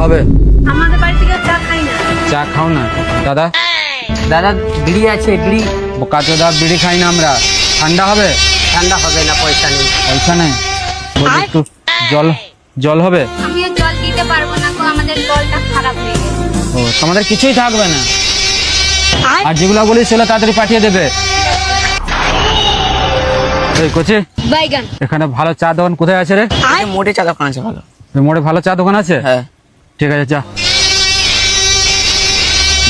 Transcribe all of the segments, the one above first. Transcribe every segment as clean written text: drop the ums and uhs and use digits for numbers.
হবে? আমাদের বাড়ি থেকে চা খাই না। চা খাও না দাদা? দাদা বিড়ি আছে, বিড়ি। বোকাচোদা, বিড়ি খাই না আমরা। ঠান্ডা হবে? ঠান্ডা হবে না, পয়সা নেই। পয়সা নেই? বলি একটু জল, জল হবে? আমি আর জল দিতে পারবো না গো, আমাদের জলটা খারাপ হয়ে গেছে। ও, তোমাদের কিছুই থাকবে না। আর যেগুলো বলি সেগুলো তাড়াতাড়ি পাঠিয়ে দেবে। এই কোচি, বাইগান। এখানে ভালো চা দোকান কোথায় আছে রে? মোটে চা দোকান আছে ভালো। এই মোড়ে ভালো চা দোকান আছে? হ্যাঁ। ঠিক আছে, চা।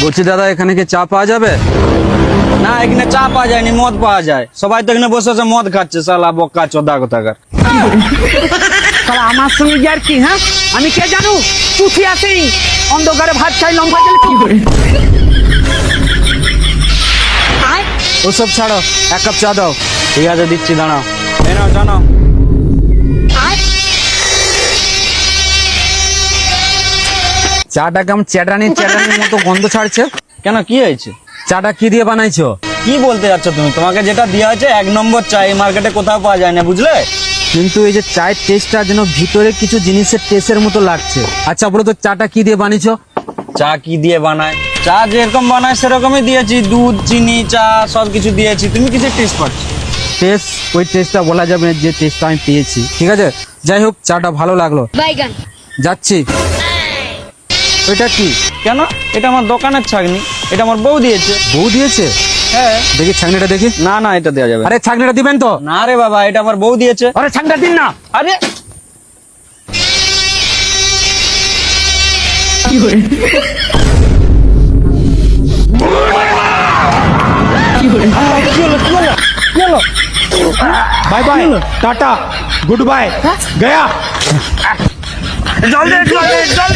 বলছি দাদা, এখানে কি চা পাওয়া যাবে? না, এখানে চা পাওয়া যায়নি, মদ পাওয়া যায়। সবাই তো এখানে বসে বসে মদ খাচ্ছে, শালা বোকা চোদা কোথাকার। আমার সঙ্গে ইয়ার কি? হ্যাঁ, আমি কে জানু? পুঁথি আসি অন্ধকারে ভাত খাই, লম্বা গেলে কি করে? ওসব ছাড়ো, এক কাপ চা দাও। ঠিক আছে, দিচ্ছি, দাঁড়াও। এই নাও, জানাও। চাটা কেমন চ্যাটানি চ্যাটানির মতো গন্ধ ছাড়ছে। কেন, কি হয়েছে? চাটা কি দিয়ে বানাইছো? কি বলতে যাচ্ছ তুমি? তোমাকে যেটা দেওয়া হয়েছে 1 নম্বর চা, এই মার্কেটে কোথাও পাওয়া যায় না, বুঝলে? কিন্তু এই যে চায়ের টেস্টটা যেন ভিতরে কিছু জিনিসের টেস্টের মতো লাগছে। আচ্ছা বলো তো, চাটা কি দিয়ে বানিয়েছো? চা কি দিয়ে বানায়? চা যেরকম বানায় সেরকমই দিয়েছি, দুধ, চিনি, চা সবকিছু দিয়েছি। তুমি কিছু টেস্ট পাচ্ছ? টেস্ট, ওই টেস্টটা বলা যাবে না যে টেস্টটা আমি পেয়েছি। ঠিক আছে, যাই হোক, চাটা ভালো লাগলো। বাইগান। যাচ্ছি। ওইটা কি? কেন? এটা আমার দোকানের ছাগনি, এটা আমার বউ দিয়েছে। বউ দিয়েছে? হ্যাঁ। দেখি ছাগনিটা দেখি। না না, এটা দেওয়া যাবে না। আরে ছাগনিটা দিবেন তো? না রে বাবা, এটা আমার বউ দিয়েছে। আরে ছাগটা দিন না। আরে bye bye, tata, good bye, Gaya. জল দে, জল দে, জল